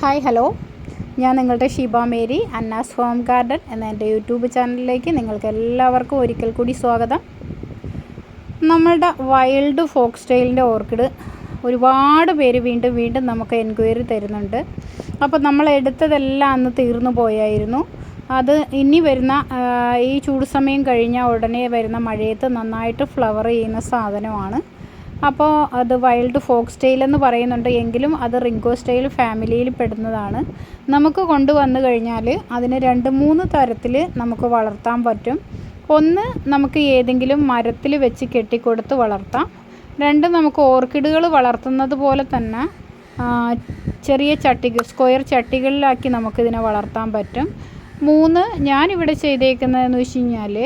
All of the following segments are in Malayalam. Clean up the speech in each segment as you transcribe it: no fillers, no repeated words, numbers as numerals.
ഹായ് ഹലോ, ഞാൻ നിങ്ങളുടെ ഷീബ മേരി അന്നാസ് ഹോം ഗാർഡൻ എന്ന എൻ്റെ യൂട്യൂബ് ചാനലിലേക്ക് നിങ്ങൾക്ക് എല്ലാവർക്കും ഒരിക്കൽ കൂടി സ്വാഗതം. നമ്മളുടെ വൈൽഡ് ഫോക്സ് ടെയിലിൻ്റെ ഓർക്കിഡ് ഒരുപാട് പേര് വീണ്ടും നമുക്ക് എൻക്വയറി തരുന്നുണ്ട്. അപ്പോൾ നമ്മൾ എടുത്തതെല്ലാം അന്ന് തീർന്നു പോയായിരുന്നു. അത് ഇനി വരുന്ന ഈ ചൂട് സമയം കഴിഞ്ഞാൽ ഉടനെ വരുന്ന മഴയത്ത് നന്നായിട്ട് ഫ്ലവർ ചെയ്യുന്ന സാധനമാണ്. അപ്പോൾ അത് വൈൽഡ് ഫോക്സ് ടെയിൽ എന്ന് പറയുന്നുണ്ട്, എങ്കിലും അത് റിങ്കോ സ്റ്റൈൽ ഫാമിലിയിൽ പെടുന്നതാണ്. നമുക്ക് കൊണ്ടുവന്നു കഴിഞ്ഞാൽ അതിന് 2-3 തരത്തിൽ നമുക്ക് വളർത്താൻ പറ്റും. ഒന്ന്, നമുക്ക് ഏതെങ്കിലും മരത്തിൽ വെച്ച് കെട്ടിക്കൊടുത്ത് വളർത്താം. 2, നമുക്ക് ഓർക്കിഡുകൾ വളർത്തുന്നത് പോലെ തന്നെ ചെറിയ ചട്ടികൾ, സ്ക്വയർ ചട്ടികളിലാക്കി നമുക്കിതിനെ വളർത്താൻ പറ്റും. 3, ഞാനിവിടെ ചെയ്തേക്കുന്നതെന്ന് വെച്ച് കഴിഞ്ഞാൽ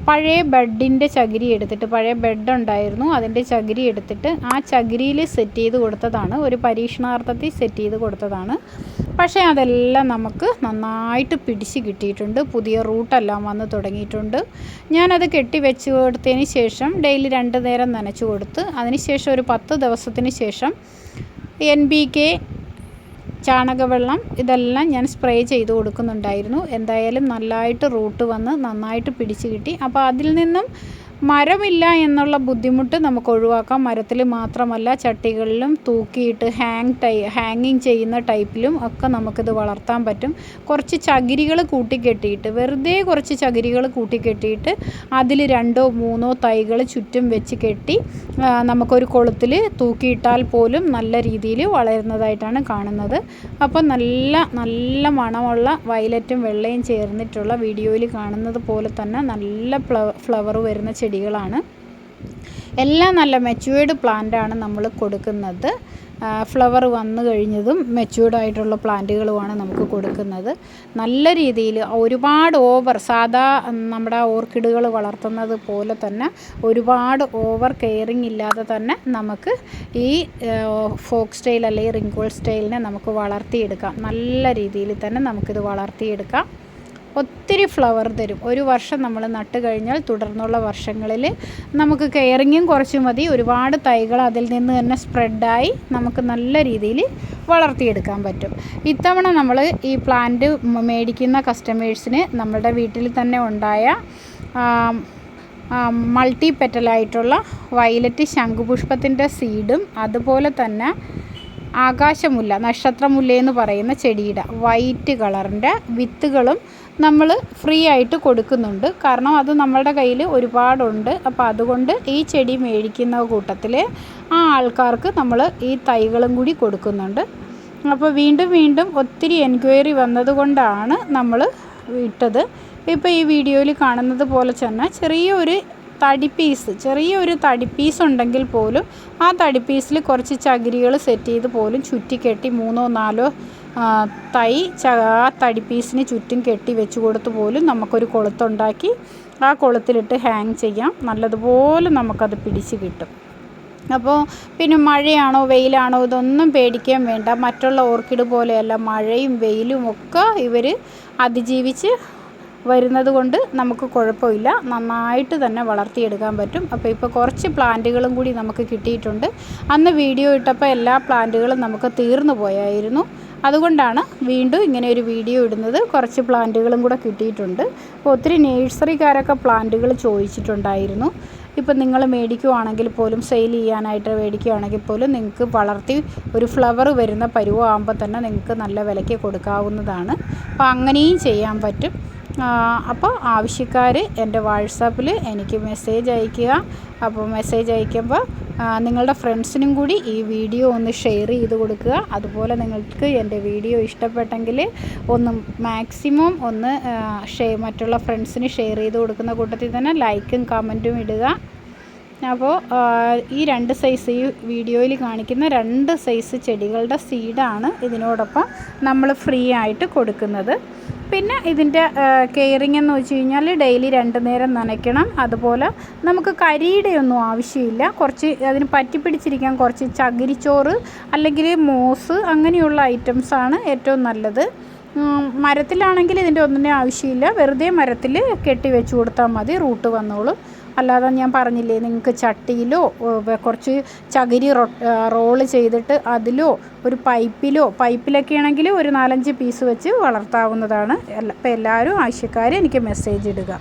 പഴയ ബെഡിൻ്റെ ചകിരി എടുത്തിട്ട്, പഴയ ബെഡ് ഉണ്ടായിരുന്നു, അതിൻ്റെ ചകിരി എടുത്തിട്ട് ആ ചകിരിയിൽ സെറ്റ് ചെയ്ത് കൊടുത്തതാണ്. ഒരു പരീക്ഷണാർത്ഥത്തിൽ സെറ്റ് ചെയ്ത് കൊടുത്തതാണ്. പക്ഷേ അതെല്ലാം നമുക്ക് നന്നായിട്ട് പിടിച്ച് കിട്ടിയിട്ടുണ്ട്. പുതിയ റൂട്ടെല്ലാം വന്ന് തുടങ്ങിയിട്ടുണ്ട്. ഞാനത് കെട്ടി വെച്ച് കൊടുത്തതിന് ശേഷം ഡെയിലി 2 നേരം നനച്ച് കൊടുത്ത്, അതിന് ശേഷം ഒരു 10 ദിവസത്തിന് ശേഷം NPK, ചാണകവെള്ളം ഇതെല്ലാം ഞാൻ സ്പ്രേ ചെയ്ത് കൊടുക്കുന്നുണ്ടായിരുന്നു. എന്തായാലും നല്ലതായിട്ട് റൂട്ട് വന്ന് നന്നായിട്ട് പിടിച്ച് കിട്ടി. അപ്പോൾ അതിൽ നിന്നും മരമില്ല എന്നുള്ള ബുദ്ധിമുട്ട് നമുക്ക് ഒഴിവാക്കാം. മരത്തിൽ മാത്രമല്ല, ചട്ടികളിലും തൂക്കിയിട്ട് ഹാങ്ങിങ് ചെയ്യുന്ന ടൈപ്പിലും ഒക്കെ നമുക്കിത് വളർത്താൻ പറ്റും. കുറച്ച് ചകിരികൾ കൂട്ടിക്കെട്ടിയിട്ട്, വെറുതെ കുറച്ച് ചകിരികൾ കൂട്ടിക്കെട്ടിയിട്ട് അതിൽ 2-3 തൈകൾ ചുറ്റും വെച്ച് കെട്ടി നമുക്കൊരു കൊളുത്തിൽ തൂക്കിയിട്ടാൽ പോലും നല്ല രീതിയിൽ വളരുന്നതായിട്ടാണ് കാണുന്നത്. അപ്പോൾ നല്ല മണമുള്ള വയലറ്റും വെള്ളയും ചേർന്നിട്ടുള്ള വീഡിയോയിൽ കാണുന്നത് പോലെ തന്നെ നല്ല ഫ്ലവർ വരുന്ന ചെടികളാണ്. എല്ലാം നല്ല മെച്യൂർഡ് പ്ലാന്റാണ് നമ്മൾ കൊടുക്കുന്നത്. ഫ്ലവർ വന്നു കഴിഞ്ഞതും മെച്യൂർഡായിട്ടുള്ള പ്ലാന്റുകളുമാണ് നമുക്ക് കൊടുക്കുന്നത്. നല്ല രീതിയിൽ ഒരുപാട് സാധാ നമ്മുടെ ഓർക്കിഡുകൾ വളർത്തുന്നത് പോലെ തന്നെ ഒരുപാട് ഓവർ കെയറിങ് ഇല്ലാതെ തന്നെ നമുക്ക് ഈ ഫോക്സ് ടെയിൽ അല്ലെങ്കിൽ റിങ്കോൾ സ്റ്റൈലിനെ നമുക്ക് വളർത്തിയെടുക്കാം. നല്ല രീതിയിൽ തന്നെ നമുക്കിത് വളർത്തിയെടുക്കാം. ഒത്തിരി ഫ്ലവർ തരും. ഒരു വർഷം നമ്മൾ നട്ട് കഴിഞ്ഞാൽ തുടർന്നുള്ള വർഷങ്ങളിൽ നമുക്ക് കെയറിങ്ങും കുറച്ച് മതി. ഒരുപാട് തൈകൾ അതിൽ നിന്ന് തന്നെ സ്പ്രെഡായി നമുക്ക് നല്ല രീതിയിൽ വളർത്തിയെടുക്കാൻ പറ്റും. ഇത്തവണ നമ്മൾ ഈ പ്ലാന്റ് മേടിക്കുന്ന കസ്റ്റമേഴ്സിന് നമ്മുടെ വീട്ടിൽ തന്നെ ഉണ്ടായ മൾട്ടി പെറ്റലായിട്ടുള്ള വയലറ്റ് ശംഖുപുഷ്പത്തിൻ്റെ സീഡും അതുപോലെ തന്നെ ആകാശമുല്ല, നക്ഷത്രമുല്ലയെന്ന് പറയുന്ന ചെടിയുടെ വൈറ്റ് കളറിൻ്റെ വിത്തുകളും നമ്മൾ ഫ്രീ ആയിട്ട് കൊടുക്കുന്നുണ്ട്. കാരണം അത് നമ്മളുടെ കയ്യിൽ ഒരുപാടുണ്ട്. അപ്പോൾ അതുകൊണ്ട് ഈ ചെടി മേടിക്കുന്ന കൂട്ടത്തിൽ ആ ആൾക്കാർക്ക് നമ്മൾ ഈ തൈകളും കൂടി കൊടുക്കുന്നുണ്ട്. അപ്പോൾ വീണ്ടും ഒത്തിരി എൻക്വയറി വന്നതുകൊണ്ടാണ് നമ്മൾ ഇട്ടത്. ഇപ്പോൾ ഈ വീഡിയോയിൽ കാണുന്നത് പോലെ തന്നെ ചെറിയൊരു തടിപ്പീസ് ഉണ്ടെങ്കിൽ പോലും ആ തടിപ്പീസിൽ കുറച്ച് ചകിരികൾ സെറ്റ് ചെയ്ത് പോലും ചുറ്റിക്കെട്ടി 3-4 തൈ ആ തടിപ്പീസിന് ചുറ്റും കെട്ടി വെച്ച് കൊടുത്ത് പോലും നമുക്കൊരു കൊളുത്തുണ്ടാക്കി ആ കൊളുത്തിലിട്ട് ഹാങ് ചെയ്യാം. നല്ലതുപോലെ നമുക്കത് പിടിച്ച് കിട്ടും. അപ്പോൾ പിന്നെ മഴയാണോ വെയിലാണോ ഇതൊന്നും പേടിക്കാൻ വേണ്ട. മറ്റുള്ള ഓർക്കിഡ് പോലെയല്ല, മഴയും വെയിലും ഒക്കെ ഇവർ അതിജീവിച്ച് വരുന്നത് കൊണ്ട് നമുക്ക് കുഴപ്പമില്ല. നന്നായിട്ട് തന്നെ വളർത്തിയെടുക്കാൻ പറ്റും. അപ്പോൾ ഇപ്പോൾ കുറച്ച് പ്ലാന്റുകളും കൂടി നമുക്ക് കിട്ടിയിട്ടുണ്ട്. അന്ന് വീഡിയോ ഇട്ടപ്പോൾ എല്ലാ പ്ലാന്റുകളും നമുക്ക് തീർന്നു പോയായിരുന്നു. അതുകൊണ്ടാണ് വീണ്ടും ഇങ്ങനെ ഒരു വീഡിയോ ഇടുന്നത്. കുറച്ച് പ്ലാന്റുകളും കൂടെ കിട്ടിയിട്ടുണ്ട്. അപ്പോൾ ഒത്തിരി നേഴ്സറിക്കാരൊക്കെ പ്ലാന്റുകൾ ചോദിച്ചിട്ടുണ്ടായിരുന്നു. ഇപ്പം നിങ്ങൾ മേടിക്കുവാണെങ്കിൽ പോലും, സെയിൽ ചെയ്യാനായിട്ട് മേടിക്കുകയാണെങ്കിൽ പോലും നിങ്ങൾക്ക് വളർത്തി ഒരു ഫ്ലവർ വരുന്ന പരുവമാകുമ്പോൾ തന്നെ നിങ്ങൾക്ക് നല്ല വിലയ്ക്ക് കൊടുക്കാവുന്നതാണ്. അപ്പോൾ അങ്ങനെയും ചെയ്യാൻ പറ്റും. അപ്പോൾ ആവശ്യക്കാർ എൻ്റെ വാട്സാപ്പിൽ എനിക്ക് മെസ്സേജ് അയയ്ക്കുക. അപ്പോൾ മെസ്സേജ് അയക്കുമ്പോൾ നിങ്ങളുടെ ഫ്രണ്ട്സിനും കൂടി ഈ വീഡിയോ ഒന്ന് ഷെയർ ചെയ്ത് കൊടുക്കുക. അതുപോലെ നിങ്ങൾക്ക് എൻ്റെ വീഡിയോ ഇഷ്ടപ്പെട്ടെങ്കിൽ മാക്സിമം മറ്റുള്ള ഫ്രണ്ട്സിന് ഷെയർ ചെയ്ത് കൊടുക്കുന്ന കൂട്ടത്തിൽ തന്നെ ലൈക്കും കമൻറ്റും ഇടുക. അപ്പോൾ ഈ 2 സൈസ്, ഈ വീഡിയോയിൽ കാണിക്കുന്ന 2 സൈസ് ചെടികളുടെ സീഡാണ് ഇതിനോടൊപ്പം നമ്മൾ ഫ്രീ ആയിട്ട് കൊടുക്കുന്നത്. പിന്നെ ഇതിൻ്റെ കെയറിങ് എന്ന് വെച്ച് കഴിഞ്ഞാൽ ഡെയിലി 2 നേരം നനയ്ക്കണം. അതുപോലെ നമുക്ക് കരിയുടെ ഒന്നും ആവശ്യമില്ല. കുറച്ച് അതിന് പറ്റിപ്പിടിച്ചിരിക്കാൻ കുറച്ച് ചകിരിച്ചോറ് അല്ലെങ്കിൽ മോസ് അങ്ങനെയുള്ള ഐറ്റംസാണ് ഏറ്റവും നല്ലത്. മരത്തിലാണെങ്കിൽ ഇതിൻ്റെ ഒന്നിനും ആവശ്യമില്ല. വെറുതെ മരത്തിൽ കെട്ടി വെച്ച് കൊടുത്താൽ മതി, റൂട്ട് വന്നോളും. അല്ലാതെ ഞാൻ പറഞ്ഞില്ലേ നിങ്ങൾക്ക് ചട്ടിയിലോ കുറച്ച് ചകിരി റോള് ചെയ്തിട്ട് അതിലോ ഒരു പൈപ്പിലൊക്കെ ആണെങ്കിൽ ഒരു 4-5 പീസ് വെച്ച് വളർത്താവുന്നതാണ്. അപ്പോൾ എല്ലാവരും ആവശ്യക്കാർ എനിക്ക് മെസ്സേജ് ഇടുക.